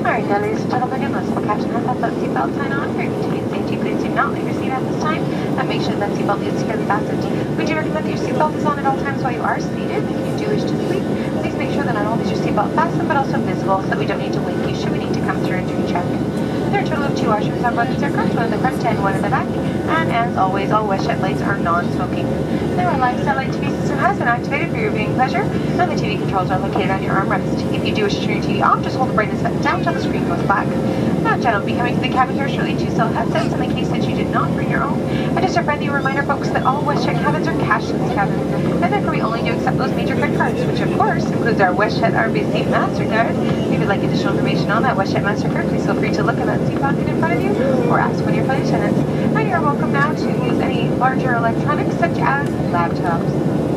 Alright, ladies and gentlemen, unless the captain has that seatbelt sign on, for your continued safety, please do not leave your seat at this time, and make sure that seatbelt is securely fastened. We do recommend that your seatbelt is on at all times while you are seated. If you do wish to sleep, please make sure that not only is your seatbelt fastened, but also visible, so that we don't need to wake you should we need to come through and do a check. There are a total of 2 washrooms on board this aircraft, one in the front and one in the back, and as always, all WestJet flights are non-smoking. The Reliance satellite TV system has been activated for your viewing pleasure, and the TV controls are located on your armrest. If you do wish to turn your TV off, just hold the brightness button down until the screen goes black. That gentleman will be coming to the cabin here shortly to sell headsets in the case that you did not bring your own. And just a friendly reminder, folks, that all WestJet cabins are cashless cabins, and therefore we only do accept those major credit cards, which of course includes our WestJet RBC MasterCard. If you'd like additional information on that WestJet MasterCard, please feel free to look in that seat pocket in front of you, or ask one of your flight attendants. And you're welcome now to use any larger electronics such as laptops.